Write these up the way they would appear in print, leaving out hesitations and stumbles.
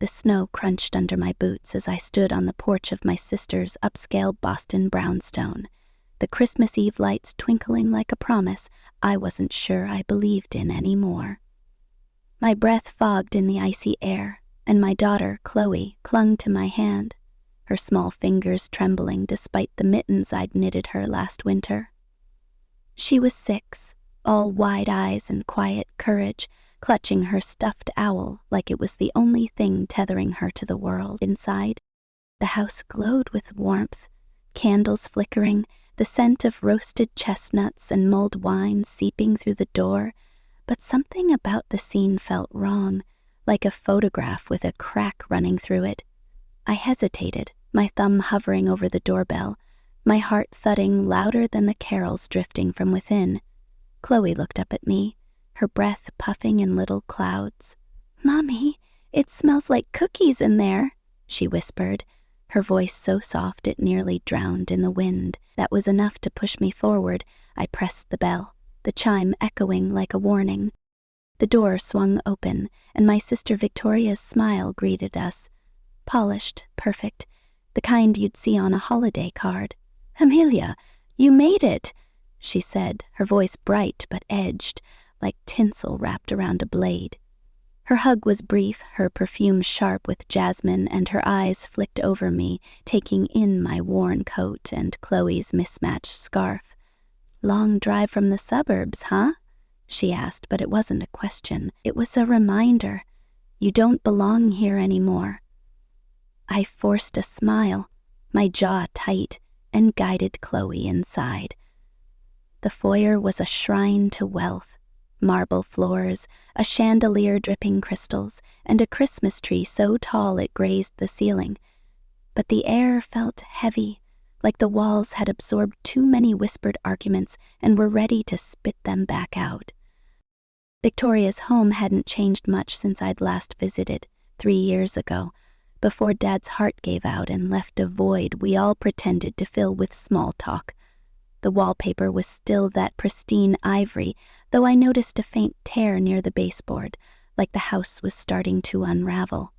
The snow crunched under my boots as I stood on the porch of my sister's upscale Boston brownstone, the Christmas Eve lights twinkling like a promise I wasn't sure I believed in anymore. My breath fogged in the icy air, and my daughter, Chloe, clung to my hand, her small fingers trembling despite the mittens I'd knitted her last winter. She was 6, all wide eyes and quiet courage, clutching her stuffed owl like it was the only thing tethering her to the world. Inside, the house glowed with warmth, candles flickering, the scent of roasted chestnuts and mulled wine seeping through the door, but something about the scene felt wrong, like a photograph with a crack running through it. I hesitated, my thumb hovering over the doorbell, my heart thudding louder than the carols drifting from within. Chloe looked up at me, her breath puffing in little clouds. "Mommy, it smells like cookies in there," she whispered, her voice so soft it nearly drowned in the wind. That was enough to push me forward. I pressed the bell, the chime echoing like a warning. The door swung open, and my sister Victoria's smile greeted us. Polished, perfect, the kind you'd see on a holiday card. "Amelia, you made it," she said, her voice bright but edged, like tinsel wrapped around a blade. Her hug was brief, her perfume sharp with jasmine, and her eyes flicked over me, taking in my worn coat and Chloe's mismatched scarf. "Long drive from the suburbs, huh?" she asked, but it wasn't a question. It was a reminder. "You don't belong here anymore." I forced a smile, my jaw tight, and guided Chloe inside. The foyer was a shrine to wealth. Marble floors, a chandelier dripping crystals, and a Christmas tree so tall it grazed the ceiling. But the air felt heavy, like the walls had absorbed too many whispered arguments and were ready to spit them back out. Victoria's home hadn't changed much since I'd last visited, 3 years ago, before Dad's heart gave out and left a void we all pretended to fill with small talk. The wallpaper was still that pristine ivory, though I noticed a faint tear near the baseboard, like the house was starting to unravel.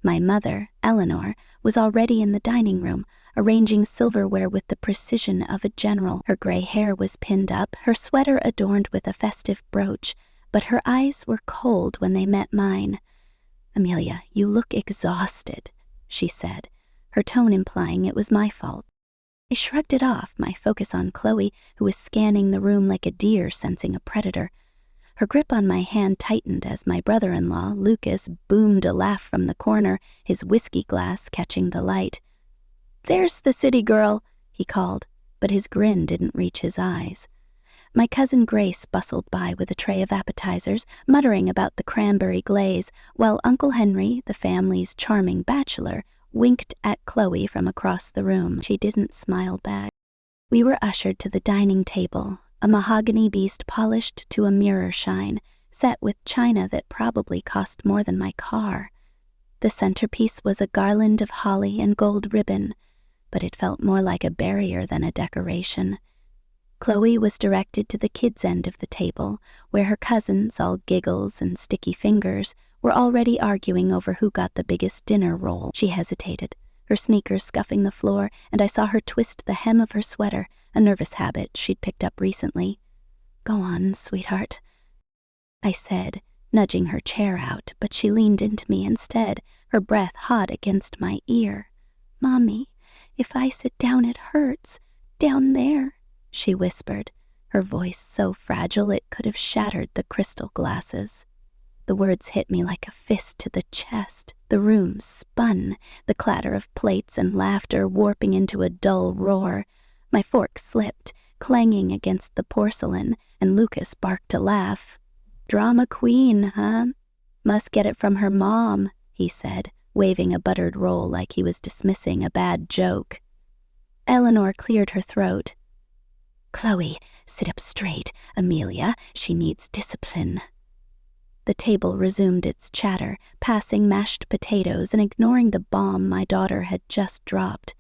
My mother, Eleanor, was already in the dining room, arranging silverware with the precision of a general. Her gray hair was pinned up, her sweater adorned with a festive brooch, but her eyes were cold when they met mine. "Amelia, you look exhausted," she said, her tone implying it was my fault. I shrugged it off, my focus on Chloe, who was scanning the room like a deer sensing a predator. Her grip on my hand tightened as my brother-in-law, Lucas, boomed a laugh from the corner, his whiskey glass catching the light. "There's the city girl," he called, but his grin didn't reach his eyes. My cousin Grace bustled by with a tray of appetizers, muttering about the cranberry glaze, while Uncle Henry, the family's charming bachelor, winked at Chloe from across the room. She didn't smile back. We were ushered to the dining table, a mahogany beast polished to a mirror shine, set with china that probably cost more than my car. The centerpiece was a garland of holly and gold ribbon, but it felt more like a barrier than a decoration. Chloe was directed to the kids' end of the table, where her cousins, all giggles and sticky fingers, were already arguing over who got the biggest dinner roll. She hesitated, her sneakers scuffing the floor, and I saw her twist the hem of her sweater, a nervous habit she'd picked up recently. "Go on, sweetheart," I said, nudging her chair out, but she leaned into me instead, her breath hot against my ear. "Mommy, if I sit down it hurts. Down there," she whispered, her voice so fragile it could have shattered the crystal glasses. The words hit me like a fist to the chest. The room spun, the clatter of plates and laughter warping into a dull roar. My fork slipped, clanging against the porcelain, and Lucas barked a laugh. "Drama queen, huh? Must get it from her mom," he said, waving a buttered roll like he was dismissing a bad joke. Eleanor cleared her throat. "Chloe, sit up straight. Amelia, she needs discipline." The table resumed its chatter, passing mashed potatoes and ignoring the bomb my daughter had just dropped.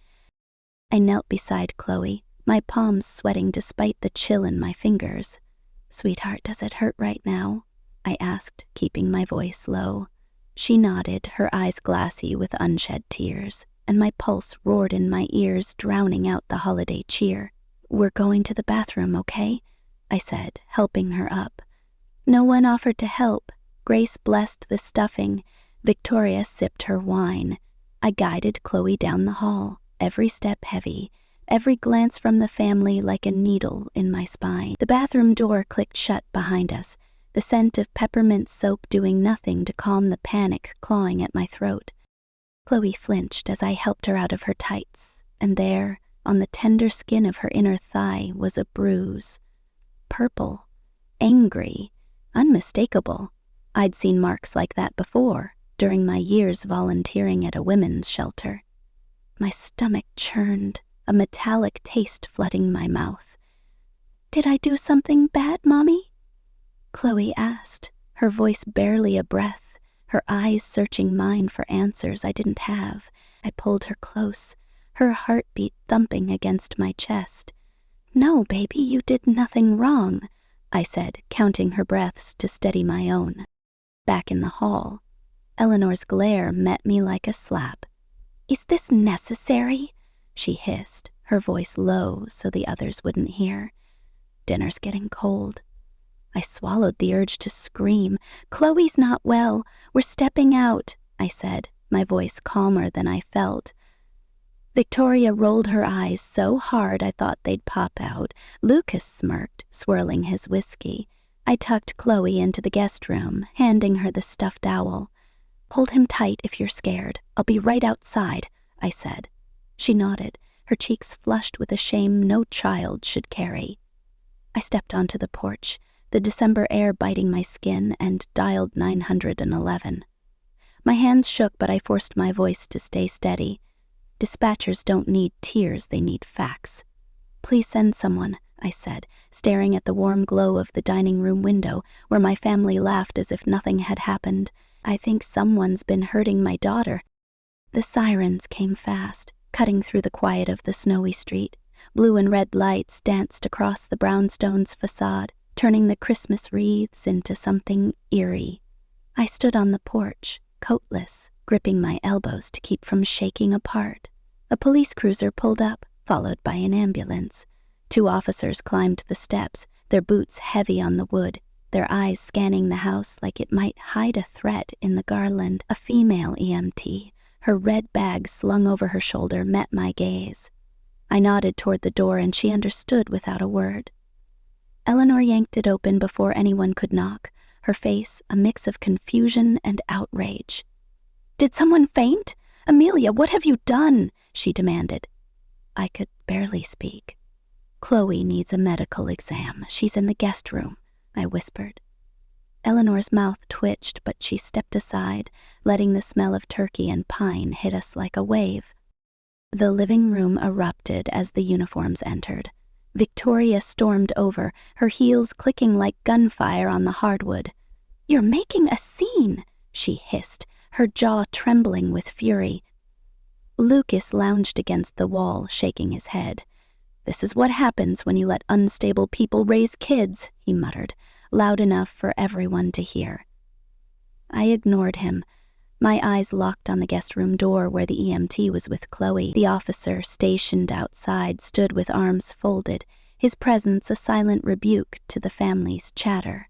I knelt beside Chloe, my palms sweating despite the chill in my fingers. "Sweetheart, does it hurt right now?" I asked, keeping my voice low. She nodded, her eyes glassy with unshed tears, and my pulse roared in my ears, drowning out the holiday cheer. "We're going to the bathroom, okay?" I said, helping her up. No one offered to help. Grace blessed the stuffing. Victoria sipped her wine. I guided Chloe down the hall, every step heavy, every glance from the family like a needle in my spine. The bathroom door clicked shut behind us, the scent of peppermint soap doing nothing to calm the panic clawing at my throat. Chloe flinched as I helped her out of her tights, and there, on the tender skin of her inner thigh, was a bruise. Purple, angry, unmistakable. I'd seen marks like that before, during my years volunteering at a women's shelter. My stomach churned, a metallic taste flooding my mouth. "Did I do something bad, Mommy?" Chloe asked, her voice barely a breath, her eyes searching mine for answers I didn't have. I pulled her close, her heartbeat thumping against my chest. "No, baby, you did nothing wrong," I said, counting her breaths to steady my own. Back in the hall, Eleanor's glare met me like a slap. "Is this necessary?" she hissed, her voice low so the others wouldn't hear. "Dinner's getting cold." I swallowed the urge to scream. "Chloe's not well. We're stepping out," I said, my voice calmer than I felt. Victoria rolled her eyes so hard I thought they'd pop out. Lucas smirked, swirling his whiskey. I tucked Chloe into the guest room, handing her the stuffed owl. "Hold him tight if you're scared. I'll be right outside," I said. She nodded, her cheeks flushed with a shame no child should carry. I stepped onto the porch, the December air biting my skin, and dialed 911. My hands shook, but I forced my voice to stay steady. Dispatchers don't need tears, they need facts. "Please send someone," I said, staring at the warm glow of the dining room window, where my family laughed as if nothing had happened. "I think someone's been hurting my daughter." The sirens came fast, cutting through the quiet of the snowy street. Blue and red lights danced across the brownstone's facade, turning the Christmas wreaths into something eerie. I stood on the porch, coatless, gripping my elbows to keep from shaking apart. A police cruiser pulled up, followed by an ambulance. 2 officers climbed the steps, their boots heavy on the wood, their eyes scanning the house like it might hide a threat in the garland. A female EMT, her red bag slung over her shoulder, met my gaze. I nodded toward the door and she understood without a word. Eleanor yanked it open before anyone could knock, her face a mix of confusion and outrage. "Did someone faint? Amelia, what have you done?" she demanded. I could barely speak. "Chloe needs a medical exam. She's in the guest room," I whispered. Eleanor's mouth twitched, but she stepped aside, letting the smell of turkey and pine hit us like a wave. The living room erupted as the uniforms entered. Victoria stormed over, her heels clicking like gunfire on the hardwood. "You're making a scene," she hissed, her jaw trembling with fury. Lucas lounged against the wall, shaking his head. "This is what happens when you let unstable people raise kids," he muttered, loud enough for everyone to hear. I ignored him. My eyes locked on the guest room door where the EMT was with Chloe. The officer stationed outside stood with arms folded, his presence a silent rebuke to the family's chatter.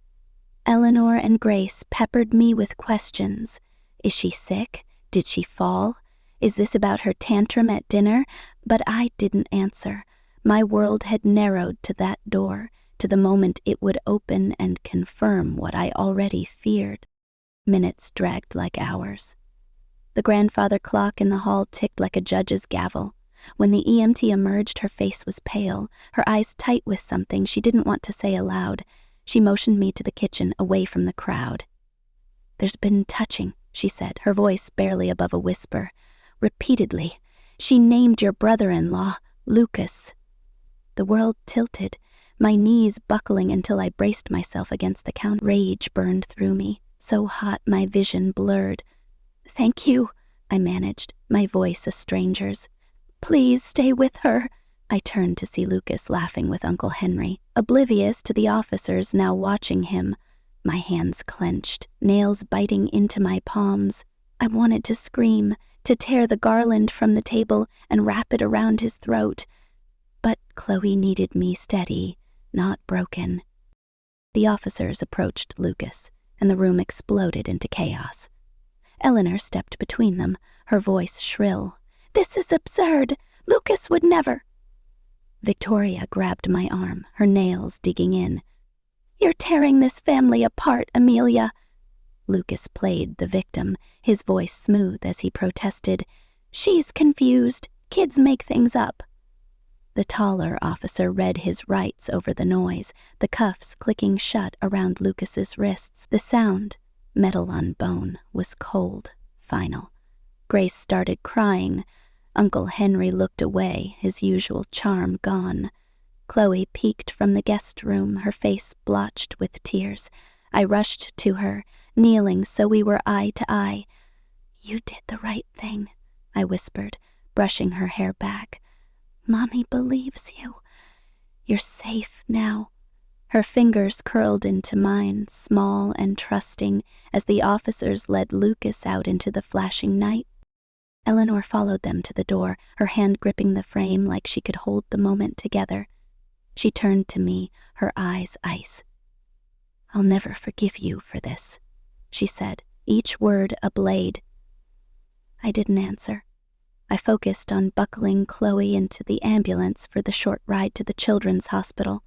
Eleanor and Grace peppered me with questions. Is she sick? Did she fall? Is this about her tantrum at dinner? But I didn't answer. My world had narrowed to that door, to the moment it would open and confirm what I already feared. Minutes dragged like hours. The grandfather clock in the hall ticked like a judge's gavel. When the EMT emerged, her face was pale, her eyes tight with something she didn't want to say aloud. She motioned me to the kitchen, away from the crowd. "There's been touching," she said, her voice barely above a whisper. "Repeatedly. She named your brother-in-law, Lucas." The world tilted, my knees buckling until I braced myself against the counter. Rage burned through me, so hot my vision blurred. "Thank you," I managed, my voice a stranger's. "Please stay with her." I turned to see Lucas laughing with Uncle Henry, oblivious to the officers now watching him. My hands clenched, nails biting into my palms. I wanted to scream, to tear the garland from the table and wrap it around his throat. But Chloe needed me steady, not broken. The officers approached Lucas, and the room exploded into chaos. Eleanor stepped between them, her voice shrill. "This is absurd! Lucas would never—" Victoria grabbed my arm, her nails digging in. "You're tearing this family apart, Amelia." Lucas played the victim, his voice smooth as he protested. "She's confused. Kids make things up." The taller officer read his rights over the noise, the cuffs clicking shut around Lucas's wrists. The sound, metal on bone, was cold, final. Grace started crying. Uncle Henry looked away, his usual charm gone. Chloe peeked from the guest room, her face blotched with tears. I rushed to her, kneeling so we were eye to eye. "You did the right thing," I whispered, brushing her hair back. "Mommy believes you. You're safe now." Her fingers curled into mine, small and trusting, as the officers led Lucas out into the flashing night. Eleanor followed them to the door, her hand gripping the frame like she could hold the moment together. She turned to me, her eyes ice. "I'll never forgive you for this," she said, each word a blade. I didn't answer. I focused on buckling Chloe into the ambulance for the short ride to the children's hospital.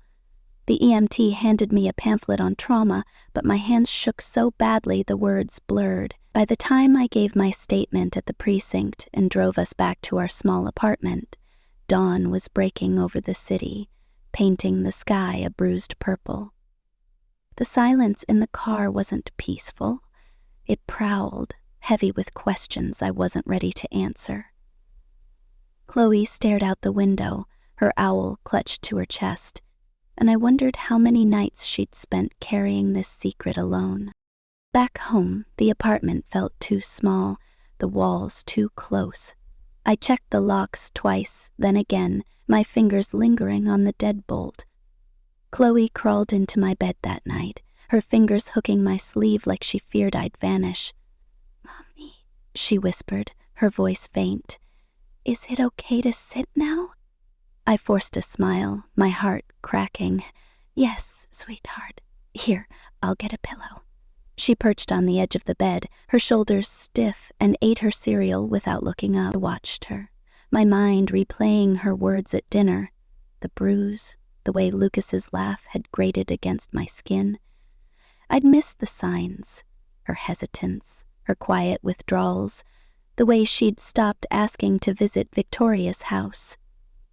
The EMT handed me a pamphlet on trauma, but my hands shook so badly the words blurred. By the time I gave my statement at the precinct and drove us back to our small apartment, dawn was breaking over the city, painting the sky a bruised purple. The silence in the car wasn't peaceful. It prowled, heavy with questions I wasn't ready to answer. Chloe stared out the window, her owl clutched to her chest, and I wondered how many nights she'd spent carrying this secret alone. Back home, the apartment felt too small, the walls too close. I checked the locks twice, then again, my fingers lingering on the deadbolt. Chloe crawled into my bed that night, her fingers hooking my sleeve like she feared I'd vanish. "Mommy," she whispered, her voice faint. "Is it okay to sit now?" I forced a smile, my heart cracking. "Yes, sweetheart. Here, I'll get a pillow." She perched on the edge of the bed, her shoulders stiff, and ate her cereal without looking up. I watched her, my mind replaying her words at dinner, the bruise, the way Lucas's laugh had grated against my skin. I'd missed the signs, her hesitance, her quiet withdrawals, the way she'd stopped asking to visit Victoria's house.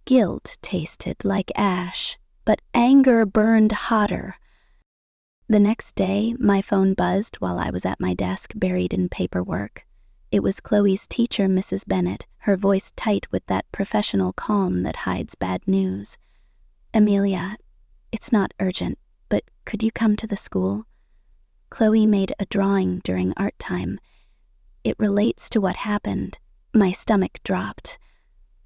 Guilt tasted like ash, but anger burned hotter. The next day, my phone buzzed while I was at my desk buried in paperwork. It was Chloe's teacher, Mrs. Bennett, her voice tight with that professional calm that hides bad news. "Amelia, it's not urgent, but could you come to the school? Chloe made a drawing during art time. It relates to what happened." My stomach dropped.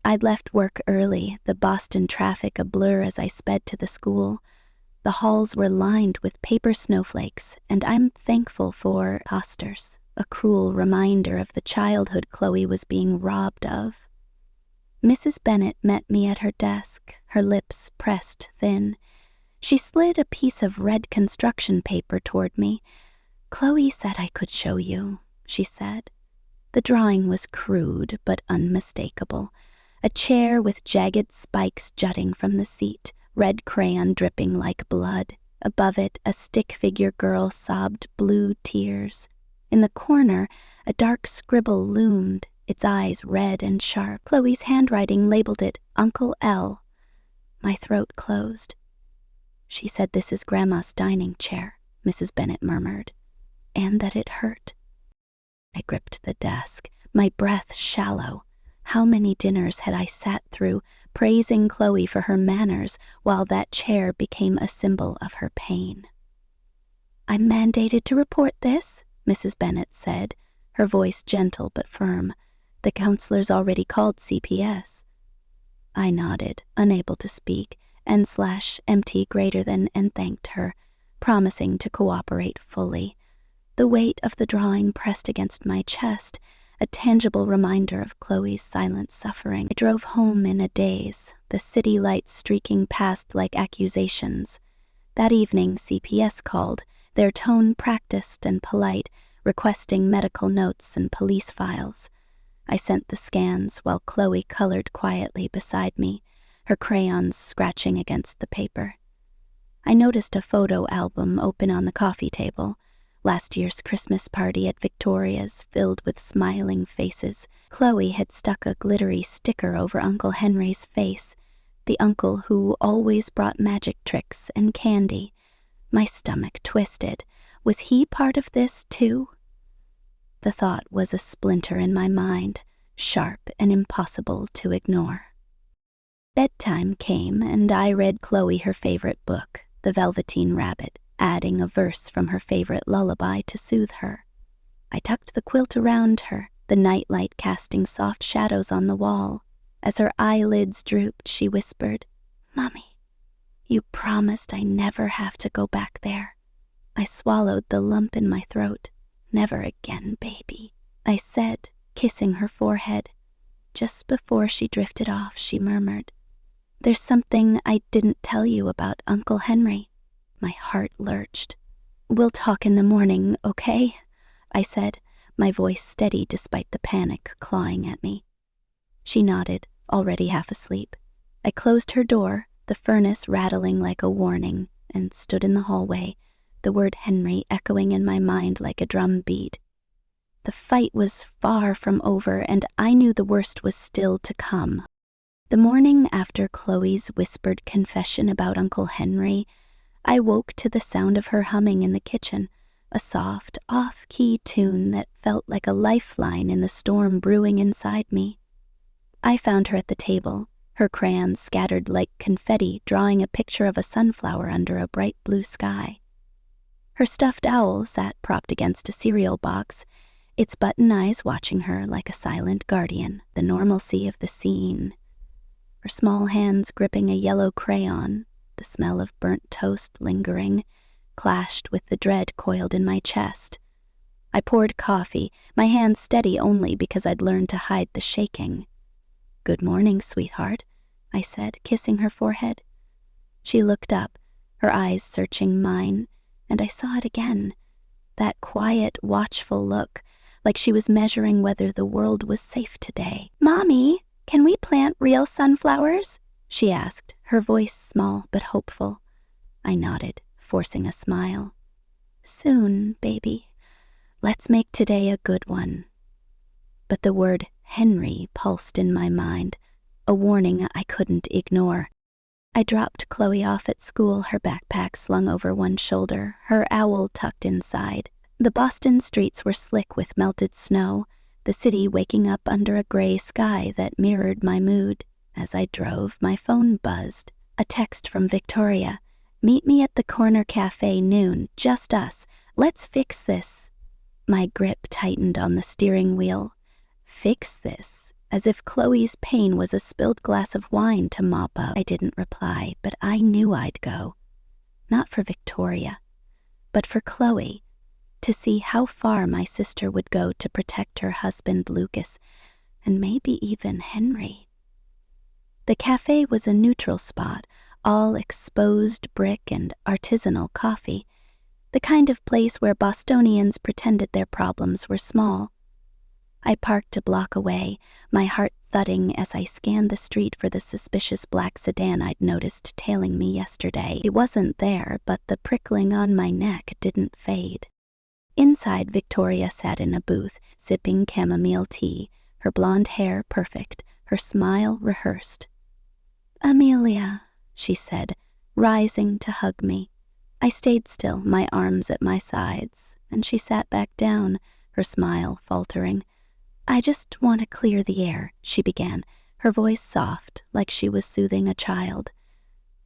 I'd left work early, the Boston traffic a blur as I sped to the school. The halls were lined with paper snowflakes, and I'm thankful for imposters, a cruel reminder of the childhood Chloe was being robbed of. Mrs. Bennett met me at her desk, her lips pressed thin. She slid a piece of red construction paper toward me. "Chloe said I could show you," she said. The drawing was crude but unmistakable. A chair with jagged spikes jutting from the seat, red crayon dripping like blood. Above it, a stick-figure girl sobbed blue tears. In the corner, a dark scribble loomed, its eyes red and sharp. Chloe's handwriting labeled it Uncle L. My throat closed. "She said this is Grandma's dining chair," Mrs. Bennett murmured, "and that it hurt." I gripped the desk, my breath shallow. How many dinners had I sat through, praising Chloe for her manners, while that chair became a symbol of her pain? "I'm mandated to report this," Mrs. Bennett said, her voice gentle but firm. "The counselor's already called CPS." I nodded, unable to speak, N/empty greater than, and thanked her. promising to cooperate fully. The weight of the drawing pressed against my chest, a tangible reminder of Chloe's silent suffering. I drove home in a daze, the city lights streaking past like accusations. That evening, CPS called, their tone practiced and polite, requesting medical notes and police files. I sent the scans while Chloe colored quietly beside me, her crayons scratching against the paper. I noticed a photo album open on the coffee table. Last year's Christmas party at Victoria's, filled with smiling faces. Chloe had stuck a glittery sticker over Uncle Henry's face, the uncle who always brought magic tricks and candy. My stomach twisted. Was he part of this, too? The thought was a splinter in my mind, sharp and impossible to ignore. Bedtime came, and I read Chloe her favorite book, The Velveteen Rabbit, adding a verse from her favorite lullaby to soothe her. I tucked the quilt around her, the nightlight casting soft shadows on the wall. As her eyelids drooped, she whispered, "Mommy, you promised I never have to go back there." I swallowed the lump in my throat. "Never again, baby," I said, kissing her forehead. Just before she drifted off, she murmured, "There's something I didn't tell you about Uncle Henry." My heart lurched. "We'll talk in the morning, okay?" I said, my voice steady despite the panic clawing at me. She nodded, already half asleep. I closed her door, the furnace rattling like a warning, and stood in the hallway, the word Henry echoing in my mind like a drum beat. The fight was far from over, and I knew the worst was still to come. The morning after Chloe's whispered confession about Uncle Henry, I woke to the sound of her humming in the kitchen, a soft, off-key tune that felt like a lifeline in the storm brewing inside me. I found her at the table, her crayons scattered like confetti, drawing a picture of a sunflower under a bright blue sky. Her stuffed owl sat propped against a cereal box, its button eyes watching her like a silent guardian, the normalcy of the scene. Her small hands gripping a yellow crayon, the smell of burnt toast lingering, clashed with the dread coiled in my chest. I poured coffee, my hands steady only because I'd learned to hide the shaking. "Good morning, sweetheart," I said, kissing her forehead. She looked up, her eyes searching mine, and I saw it again, that quiet, watchful look, like she was measuring whether the world was safe today. "Mommy, can we plant real sunflowers?" she asked, her voice small but hopeful. I nodded, forcing a smile. "Soon, baby. Let's make today a good one." But the word Henry pulsed in my mind, a warning I couldn't ignore. I dropped Chloe off at school, her backpack slung over one shoulder, her owl tucked inside. The Boston streets were slick with melted snow, the city waking up under a gray sky that mirrored my mood. As I drove, my phone buzzed. A text from Victoria. "Meet me at the corner cafe noon, just us. Let's fix this." My grip tightened on the steering wheel. Fix this, as if Chloe's pain was a spilled glass of wine to mop up. I didn't reply, but I knew I'd go. Not for Victoria, but for Chloe, to see how far my sister would go to protect her husband Lucas, and maybe even Henry. The cafe was a neutral spot, all exposed brick and artisanal coffee, the kind of place where Bostonians pretended their problems were small. I parked a block away, my heart thudding as I scanned the street for the suspicious black sedan I'd noticed tailing me yesterday. It wasn't there, but the prickling on my neck didn't fade. Inside, Victoria sat in a booth, sipping chamomile tea, her blonde hair perfect, her smile rehearsed. "Amelia," she said, rising to hug me. I stayed still, my arms at my sides, and she sat back down, her smile faltering. "I just want to clear the air," she began, her voice soft, like she was soothing a child.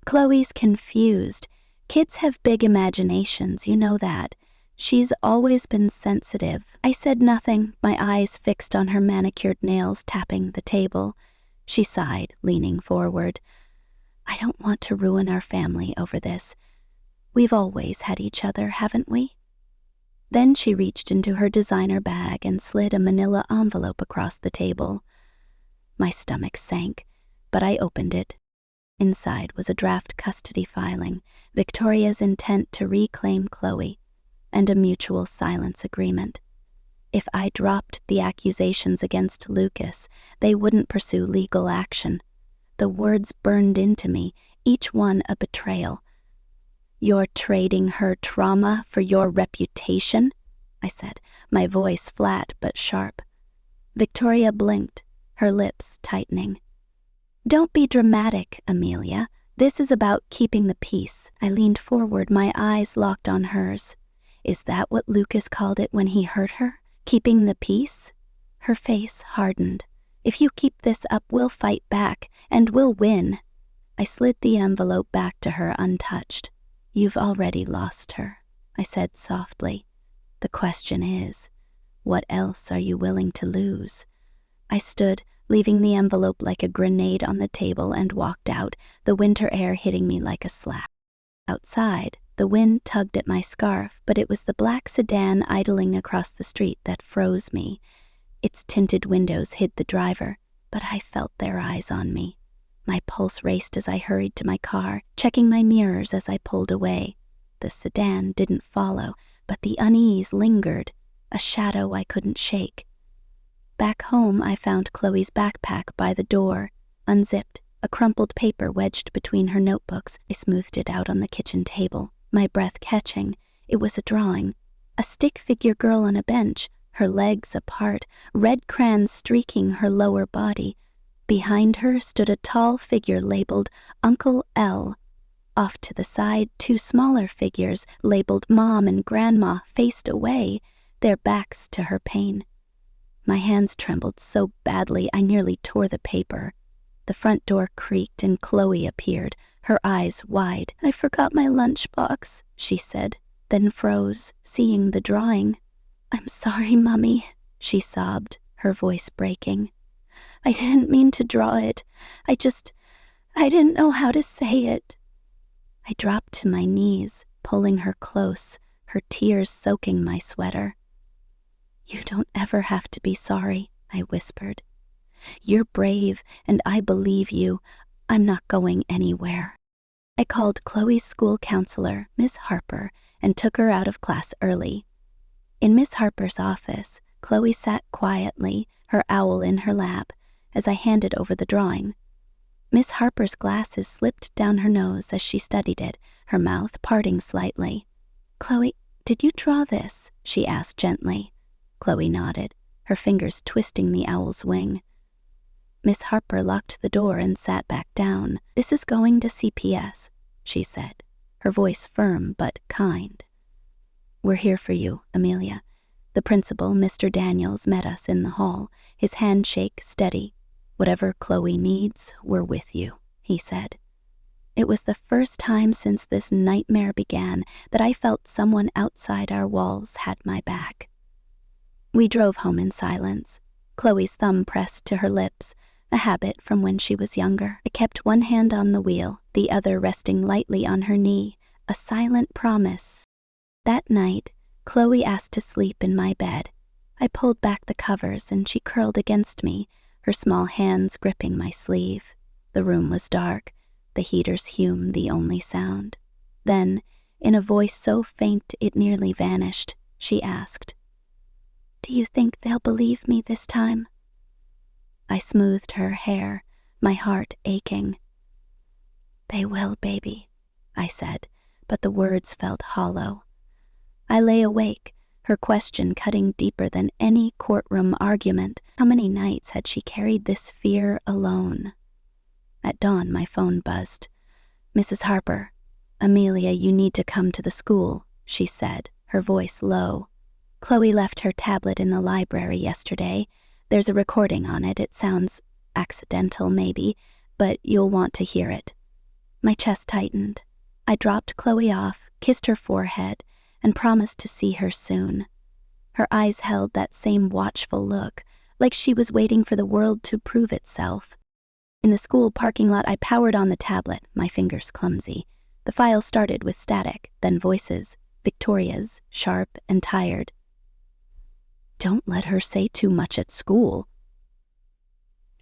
"Chloe's confused. Kids have big imaginations, you know that. She's always been sensitive." I said nothing, my eyes fixed on her manicured nails tapping the table. She sighed, leaning forward. "I don't want to ruin our family over this. We've always had each other, haven't we? Then she reached into her designer bag and slid a manila envelope across the table. My stomach sank, but I opened it. Inside was a draft custody filing, Victoria's intent to reclaim Chloe, and a mutual silence agreement. If I dropped the accusations against Lucas, they wouldn't pursue legal action. The words burned into me, each one a betrayal. "You're trading her trauma for your reputation?" I said, my voice flat but sharp. Victoria blinked, her lips tightening. "Don't be dramatic, Amelia. This is about keeping the peace." I leaned forward, my eyes locked on hers. "Is that what Lucas called it when he hurt her? Keeping the peace?" Her face hardened. "If you keep this up, we'll fight back, and we'll win." I slid the envelope back to her untouched. "You've already lost her," I said softly. "The question is, what else are you willing to lose?" I stood, leaving the envelope like a grenade on the table, and walked out, the winter air hitting me like a slap. Outside, the wind tugged at my scarf, but it was the black sedan idling across the street that froze me. Its tinted windows hid the driver, but I felt their eyes on me. My pulse raced as I hurried to my car, checking my mirrors as I pulled away. The sedan didn't follow, but the unease lingered, a shadow I couldn't shake. Back home, I found Chloe's backpack by the door, unzipped, a crumpled paper wedged between her notebooks. I smoothed it out on the kitchen table, my breath catching. It was a drawing. A stick figure girl on a bench, her legs apart, red crayons streaking her lower body. Behind her stood a tall figure labeled Uncle L. Off to the side, two smaller figures labeled Mom and Grandma faced away, their backs to her pain. My hands trembled so badly I nearly tore the paper. The front door creaked and Chloe appeared, her eyes wide. "I forgot my lunchbox," she said, then froze, seeing the drawing. "I'm sorry, Mummy," she sobbed, her voice breaking. "I didn't mean to draw it. I didn't know how to say it." I dropped to my knees, pulling her close, her tears soaking my sweater. "You don't ever have to be sorry," I whispered. "You're brave, and I believe you. I'm not going anywhere." I called Chloe's school counselor, Miss Harper, and took her out of class early. In Miss Harper's office, Chloe sat quietly, her owl in her lap, as I handed over the drawing. Miss Harper's glasses slipped down her nose as she studied it, her mouth parting slightly. "Chloe, did you draw this?" she asked gently. Chloe nodded, her fingers twisting the owl's wing. Miss Harper locked the door and sat back down. "This is going to CPS," she said, her voice firm but kind. "We're here for you, Amelia." The principal, Mr. Daniels, met us in the hall, his handshake steady. "Whatever Chloe needs, we're with you," he said. It was the first time since this nightmare began that I felt someone outside our walls had my back. We drove home in silence, Chloe's thumb pressed to her lips, a habit from when she was younger. I kept one hand on the wheel, the other resting lightly on her knee, a silent promise. That night, Chloe asked to sleep in my bed. I pulled back the covers and she curled against me, her small hands gripping my sleeve. The room was dark, the heater's hume the only sound. Then, in a voice so faint it nearly vanished, she asked, "Do you think they'll believe me this time?" I smoothed her hair, my heart aching. "They will, baby," I said, but the words felt hollow. I lay awake, her question cutting deeper than any courtroom argument. How many nights had she carried this fear alone? At dawn, my phone buzzed. "Mrs. Harper, Amelia, you need to come to the school," she said, her voice low. "Chloe left her tablet in the library yesterday. There's a recording on it. It sounds accidental, maybe, but you'll want to hear it." My chest tightened. I dropped Chloe off, kissed her forehead, and promised to see her soon. Her eyes held that same watchful look, like she was waiting for the world to prove itself. In the school parking lot, I powered on the tablet, my fingers clumsy. The file started with static, then voices, Victoria's, sharp and tired. "Don't let her say too much at school."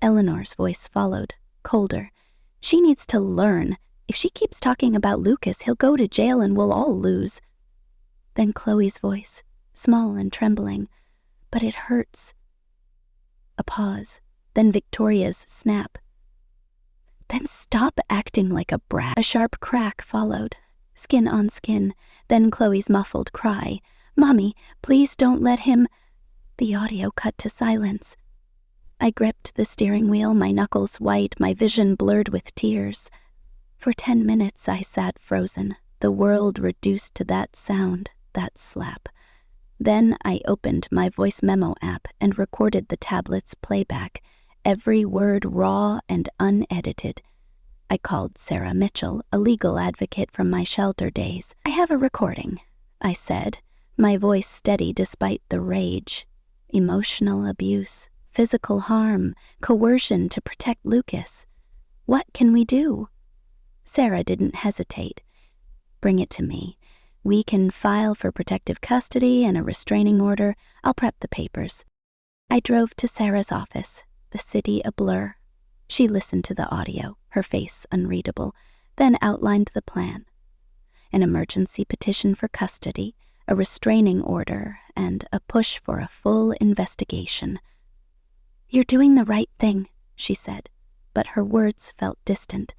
Eleanor's voice followed, colder. "She needs to learn. If she keeps talking about Lucas, he'll go to jail and we'll all lose." Then Chloe's voice, small and trembling. "But it hurts." A pause, then Victoria's snap. "Then stop acting like a brat." A sharp crack followed, skin on skin, then Chloe's muffled cry. "Mommy, please don't let him—" The audio cut to silence. I gripped the steering wheel, my knuckles white, my vision blurred with tears. For 10 minutes I sat frozen, the world reduced to that sound, that slap. Then I opened my voice memo app and recorded the tablet's playback, every word raw and unedited. I called Sarah Mitchell, a legal advocate from my shelter days. "I have a recording," I said, my voice steady despite the rage. "Emotional abuse, physical harm, coercion to protect Lucas. What can we do?" Sarah didn't hesitate. "Bring it to me. We can file for protective custody and a restraining order. I'll prep the papers." I drove to Sarah's office, the city a blur. She listened to the audio, her face unreadable, then outlined the plan. An emergency petition for custody, a restraining order, and a push for a full investigation. "You're doing the right thing," she said, but her words felt distant.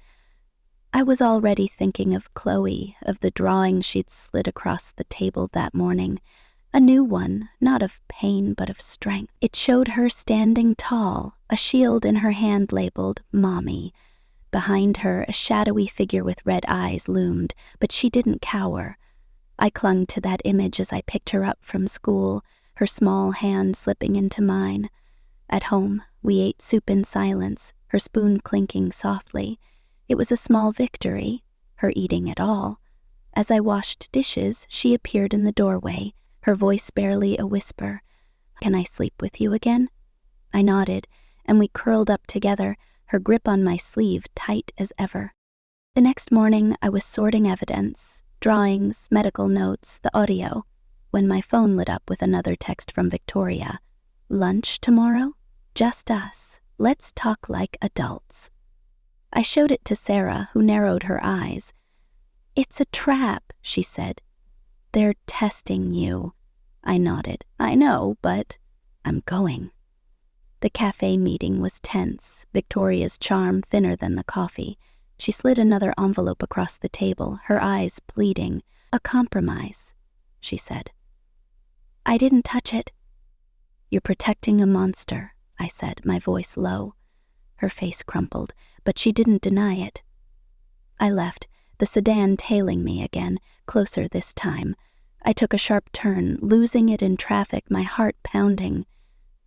I was already thinking of Chloe, of the drawing she'd slid across the table that morning. A new one, not of pain but of strength. It showed her standing tall, a shield in her hand labeled Mommy. Behind her, a shadowy figure with red eyes loomed, but she didn't cower. I clung to that image as I picked her up from school, her small hand slipping into mine. At home, we ate soup in silence, her spoon clinking softly. It was a small victory, her eating it all. As I washed dishes, she appeared in the doorway, her voice barely a whisper. "Can I sleep with you again?" I nodded, and we curled up together, her grip on my sleeve tight as ever. The next morning, I was sorting evidence, drawings, medical notes, the audio, when my phone lit up with another text from Victoria. "Lunch tomorrow? Just us. Let's talk like adults." I showed it to Sarah, who narrowed her eyes. "It's a trap," she said. "They're testing you." I nodded. "I know, but I'm going." The cafe meeting was tense, Victoria's charm thinner than the coffee. She slid another envelope across the table, her eyes pleading. "A compromise," she said. "I didn't touch it." "You're protecting a monster," I said, my voice low. Her face crumpled, but she didn't deny it. I left, the sedan tailing me again, closer this time. I took a sharp turn, losing it in traffic, my heart pounding.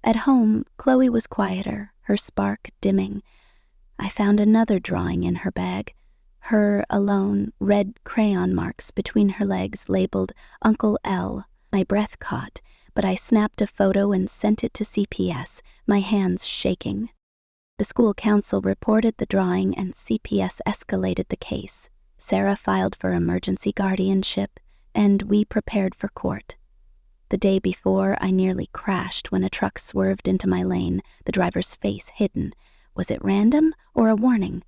At home, Chloe was quieter, her spark dimming. I found another drawing in her bag. Her alone, red crayon marks between her legs labeled Uncle L. My breath caught, but I snapped a photo and sent it to CPS, my hands shaking. The school council reported the drawing and CPS escalated the case. Sarah filed for emergency guardianship, and we prepared for court. The day before, I nearly crashed when a truck swerved into my lane, the driver's face hidden. Was it random or a warning?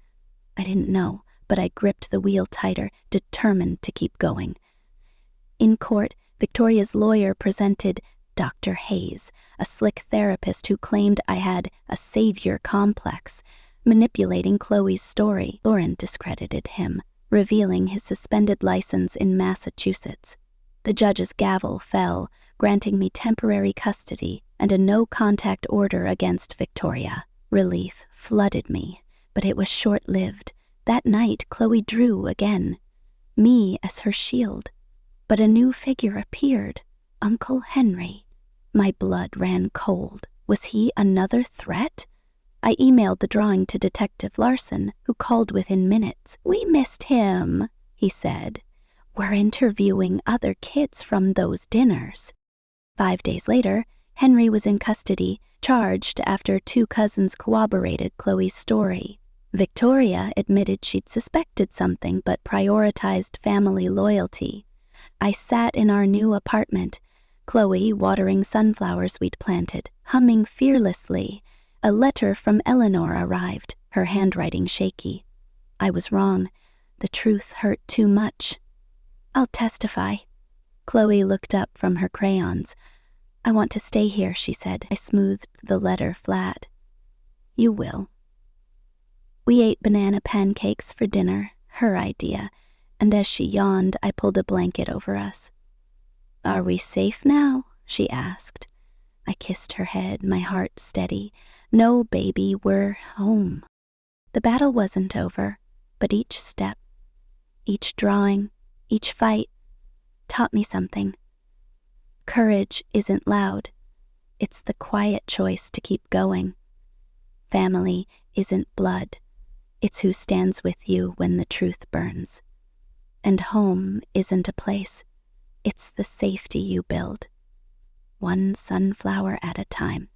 I didn't know, but I gripped the wheel tighter, determined to keep going. In court, Victoria's lawyer presented Dr. Hayes, a slick therapist who claimed I had a savior complex, manipulating Chloe's story. Lauren discredited him, revealing his suspended license in Massachusetts. The judge's gavel fell, granting me temporary custody and a no-contact order against Victoria. Relief flooded me, but it was short-lived. That night, Chloe drew again, me as her shield. But a new figure appeared, Uncle Henry. My blood ran cold. Was he another threat? I emailed the drawing to Detective Larson, who called within minutes. "We missed him," he said. "We're interviewing other kids from those dinners." 5 days later, Henry was in custody, charged after 2 cousins corroborated Chloe's story. Victoria admitted she'd suspected something but prioritized family loyalty. I sat in our new apartment, Chloe watering sunflowers we'd planted, humming fearlessly. A letter from Eleanor arrived, her handwriting shaky. I was wrong. The truth hurt too much. "I'll testify." Chloe looked up from her crayons. "I want to stay here," she said. I smoothed the letter flat. "You will." We ate banana pancakes for dinner, her idea, and as she yawned, I pulled a blanket over us. "Are we safe now?" she asked. I kissed her head, my heart steady. "No, baby, we're home." The battle wasn't over, but each step, each drawing, each fight taught me something. Courage isn't loud. It's the quiet choice to keep going. Family isn't blood. It's who stands with you when the truth burns. And home isn't a place. It's the safety you build, one sunflower at a time.